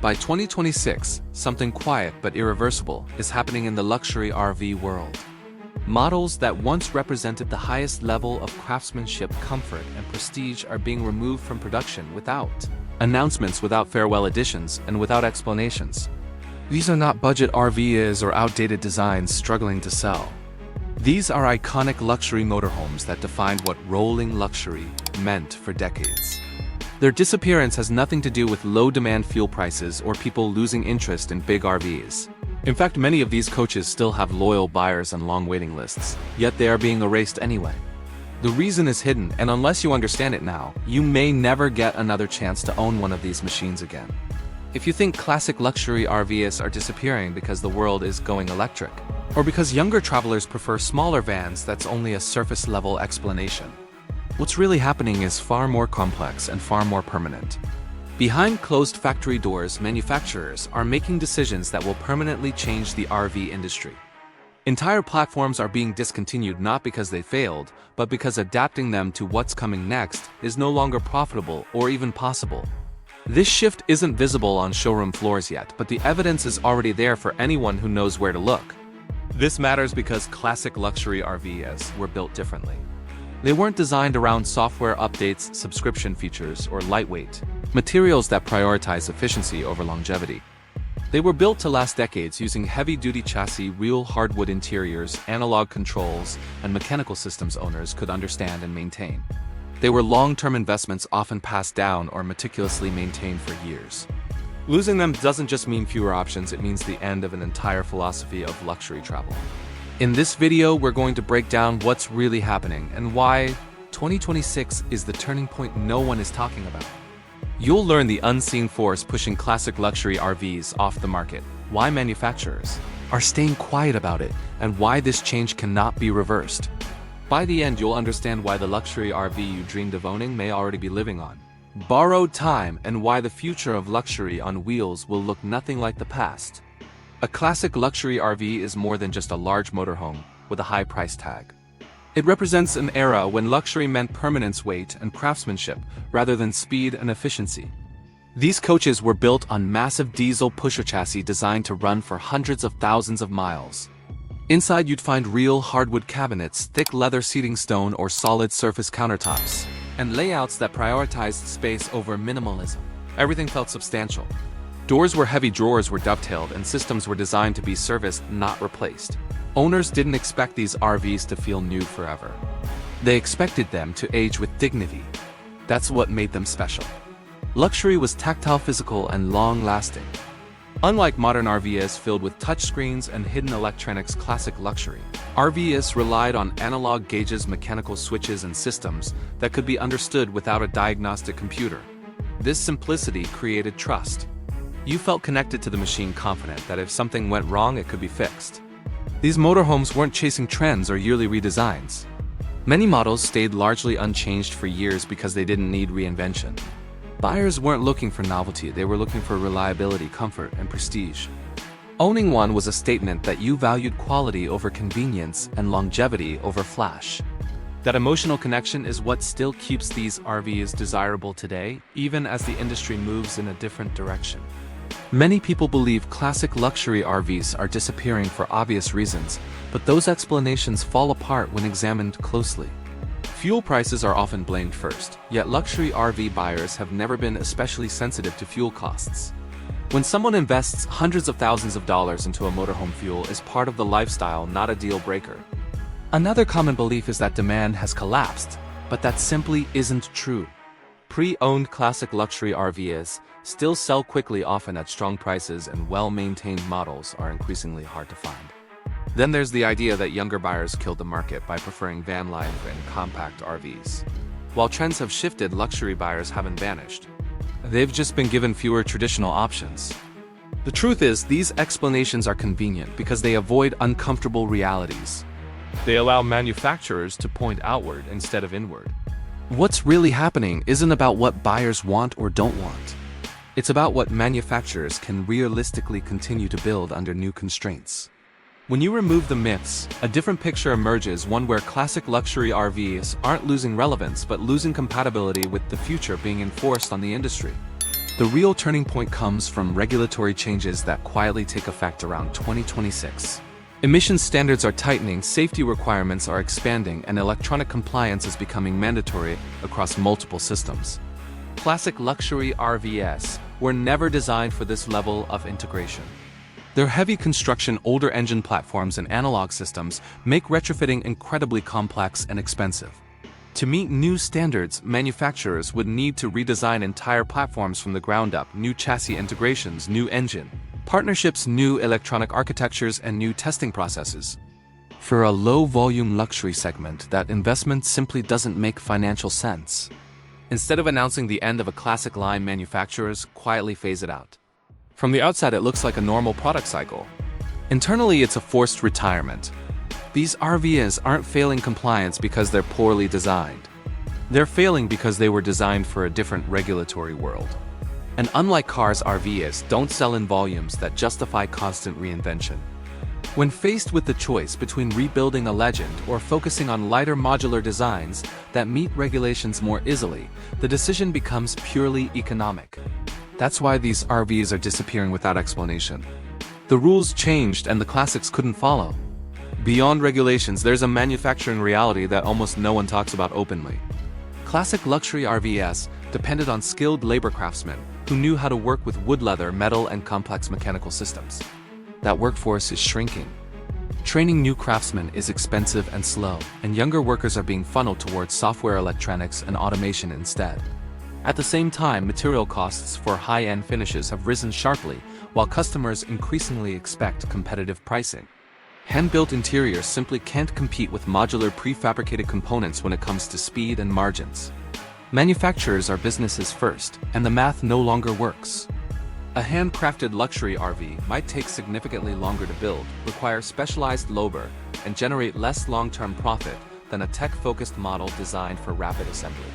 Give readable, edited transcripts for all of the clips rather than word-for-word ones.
By 2026, something quiet but irreversible is happening in the luxury RV world. Models that once represented the highest level of craftsmanship, comfort, and prestige are being removed from production without announcements, without farewell editions, and without explanations. These are not budget RVs or outdated designs struggling to sell. These are iconic luxury motorhomes that defined what rolling luxury meant for decades. Their disappearance has nothing to do with low-demand fuel prices or people losing interest in big RVs. In fact, many of these coaches still have loyal buyers and long waiting lists, yet they are being erased anyway. The reason is hidden, and unless you understand it now, you may never get another chance to own one of these machines again. If you think classic luxury RVs are disappearing because the world is going electric, or because younger travelers prefer smaller vans, that's only a surface-level explanation. What's really happening is far more complex and far more permanent. Behind closed factory doors, manufacturers are making decisions that will permanently change the RV industry. Entire platforms are being discontinued not because they failed, but because adapting them to what's coming next is no longer profitable or even possible. This shift isn't visible on showroom floors yet, but the evidence is already there for anyone who knows where to look. This matters because classic luxury RVs were built differently. They weren't designed around software updates, subscription features, or lightweight materials that prioritize efficiency over longevity. They were built to last decades using heavy-duty chassis, real hardwood interiors, analog controls, and mechanical systems owners could understand and maintain. They were long-term investments often passed down or meticulously maintained for years. Losing them doesn't just mean fewer options, it means the end of an entire philosophy of luxury travel. In this video, we're going to break down what's really happening and why 2026 is the turning point no one is talking about. You'll learn the unseen force pushing classic luxury RVs off the market, why manufacturers are staying quiet about it, and why this change cannot be reversed. By the end, you'll understand why the luxury RV you dreamed of owning may already be living on borrowed time, and why the future of luxury on wheels will look nothing like the past. A classic luxury RV is more than just a large motorhome with a high price tag. It represents an era when luxury meant permanence, weight, and craftsmanship rather than speed and efficiency. These coaches were built on massive diesel pusher chassis designed to run for hundreds of thousands of miles. Inside, you'd find real hardwood cabinets, thick leather seating stone or solid surface countertops, and layouts that prioritized space over minimalism. Everything felt substantial. Doors were heavy, drawers were dovetailed, and systems were designed to be serviced, not replaced. Owners didn't expect these RVs to feel new forever. They expected them to age with dignity. That's what made them special. Luxury was tactile, physical, and long-lasting. Unlike modern RVs filled with touchscreens and hidden electronics, classic luxury RVs relied on analog gauges, mechanical switches, and systems that could be understood without a diagnostic computer. This simplicity created trust. You felt connected to the machine, confident that if something went wrong, it could be fixed. These motorhomes weren't chasing trends or yearly redesigns. Many models stayed largely unchanged for years because they didn't need reinvention. Buyers weren't looking for novelty, they were looking for reliability, comfort, and prestige. Owning one was a statement that you valued quality over convenience and longevity over flash. That emotional connection is what still keeps these RVs desirable today, even as the industry moves in a different direction. Many people believe classic luxury RVs are disappearing for obvious reasons, but those explanations fall apart when examined closely. Fuel prices are often blamed first, yet luxury RV buyers have never been especially sensitive to fuel costs. When someone invests hundreds of thousands of dollars into a motorhome, fuel is part of the lifestyle, not a deal breaker. Another common belief is that demand has collapsed, but that simply isn't true. Pre-owned classic luxury RVs still sell quickly, often at strong prices, and well-maintained models are increasingly hard to find. Then there's the idea that younger buyers killed the market by preferring van life and compact RVs. While trends have shifted, luxury buyers haven't vanished. They've just been given fewer traditional options. The truth is, these explanations are convenient because they avoid uncomfortable realities. They allow manufacturers to point outward instead of inward. What's really happening isn't about what buyers want or don't want. It's about what manufacturers can realistically continue to build under new constraints. When you remove the myths, a different picture emerges, one where classic luxury RVs aren't losing relevance but losing compatibility with the future being enforced on the industry. The real turning point comes from regulatory changes that quietly take effect around 2026. Emission standards are tightening, safety requirements are expanding, and electronic compliance is becoming mandatory across multiple systems. Classic luxury RVs were never designed for this level of integration. Their heavy construction, older engine platforms, and analog systems make retrofitting incredibly complex and expensive. To meet new standards, manufacturers would need to redesign entire platforms from the ground up, new chassis integrations, new engine partnerships, new electronic architectures, and new testing processes. For a low-volume luxury segment, that investment simply doesn't make financial sense. Instead of announcing the end of a classic line, manufacturers quietly phase it out. From the outside, it looks like a normal product cycle. Internally, it's a forced retirement. These RVs aren't failing compliance because they're poorly designed. They're failing because they were designed for a different regulatory world. And unlike cars, RVs don't sell in volumes that justify constant reinvention. When faced with the choice between rebuilding a legend or focusing on lighter modular designs that meet regulations more easily, the decision becomes purely economic. That's why these RVs are disappearing without explanation. The rules changed and the classics couldn't follow. Beyond regulations, there's a manufacturing reality that almost no one talks about openly. Classic luxury RVs depended on skilled labor craftsmen who knew how to work with wood, leather, metal, and complex mechanical systems. That workforce is shrinking. Training new craftsmen is expensive and slow, and younger workers are being funneled towards software, electronics, and automation instead. At the same time, material costs for high-end finishes have risen sharply, while customers increasingly expect competitive pricing. Hand-built interiors simply can't compete with modular prefabricated components when it comes to speed and margins. Manufacturers are businesses first, and the math no longer works. A handcrafted luxury RV might take significantly longer to build, require specialized labor, and generate less long-term profit than a tech-focused model designed for rapid assembly.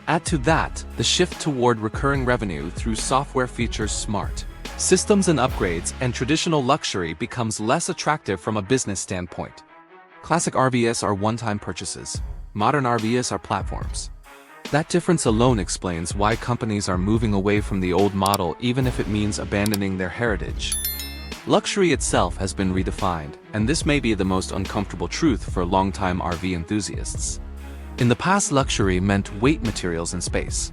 Add to that the shift toward recurring revenue through software features, smart systems and upgrades, and traditional luxury becomes less attractive from a business standpoint. Classic RVs are one-time purchases. Modern RVs are platforms. That difference alone explains why companies are moving away from the old model, even if it means abandoning their heritage. Luxury itself has been redefined, and this may be the most uncomfortable truth for longtime RV enthusiasts. In the past, luxury meant weight, materials, and space.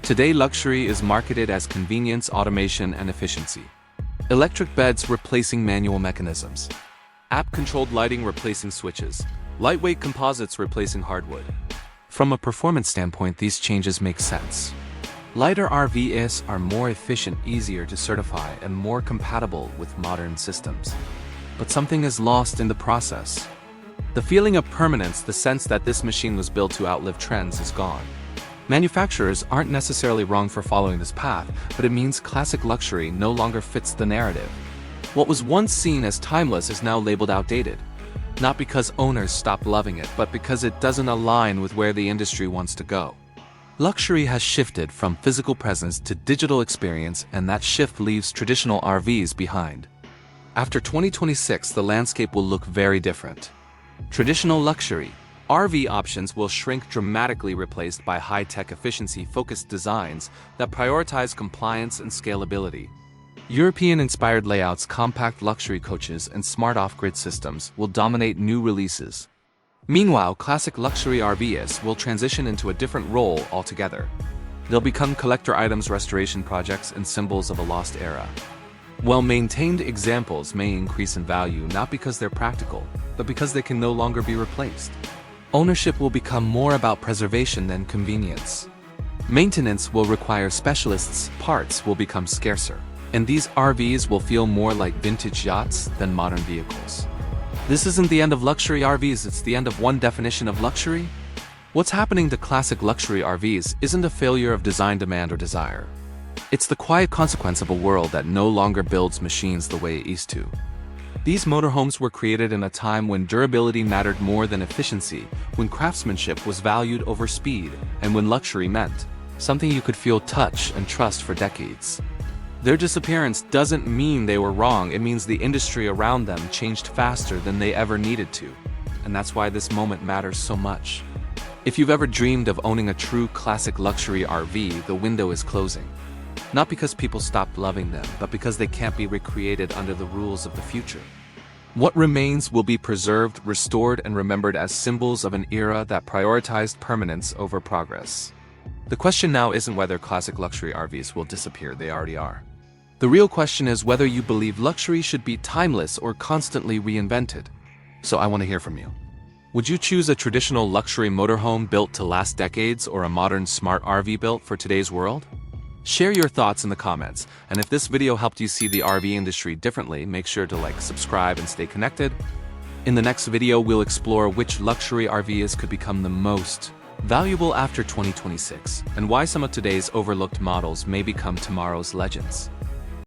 Today, luxury is marketed as convenience, automation, and efficiency. Electric beds replacing manual mechanisms. App-controlled lighting replacing switches. Lightweight composites replacing hardwood. From a performance standpoint, these changes make sense. Lighter RVs are more efficient, easier to certify, and more compatible with modern systems. But something is lost in the process. The feeling of permanence, the sense that this machine was built to outlive trends, is gone. Manufacturers aren't necessarily wrong for following this path, but it means classic luxury no longer fits the narrative. What was once seen as timeless is now labeled outdated. Not because owners stopped loving it, but because it doesn't align with where the industry wants to go. Luxury has shifted from physical presence to digital experience, and that shift leaves traditional RVs behind. After 2026, the landscape will look very different. Traditional luxury RV options will shrink dramatically, replaced by high-tech, efficiency-focused designs that prioritize compliance and scalability. European-inspired layouts, compact luxury coaches, and smart off-grid systems will dominate new releases. Meanwhile, classic luxury RVs will transition into a different role altogether. They'll become collector items, restoration projects, and symbols of a lost era. Well-maintained examples may increase in value not because they're practical, but because they can no longer be replaced. Ownership will become more about preservation than convenience. Maintenance will require specialists, parts will become scarcer, and these RVs will feel more like vintage yachts than modern vehicles. This isn't the end of luxury RVs, it's the end of one definition of luxury. What's happening to classic luxury RVs isn't a failure of design, demand, or desire. It's the quiet consequence of a world that no longer builds machines the way it used to. These motorhomes were created in a time when durability mattered more than efficiency, when craftsmanship was valued over speed, and when luxury meant something you could feel, touch, and trust for decades. Their disappearance doesn't mean they were wrong, it means the industry around them changed faster than they ever needed to. And that's why this moment matters so much. If you've ever dreamed of owning a true classic luxury RV, the window is closing. Not because people stopped loving them, but because they can't be recreated under the rules of the future. What remains will be preserved, restored, and remembered as symbols of an era that prioritized permanence over progress. The question now isn't whether classic luxury RVs will disappear, they already are. The real question is whether you believe luxury should be timeless or constantly reinvented. So I want to hear from you. Would you choose a traditional luxury motorhome built to last decades or a modern smart RV built for today's world? Share your thoughts in the comments, and if this video helped you see the RV industry differently, make sure to like, subscribe, and stay connected. In the next video, we'll explore which luxury RVs could become the most valuable after 2026, and why some of today's overlooked models may become tomorrow's legends.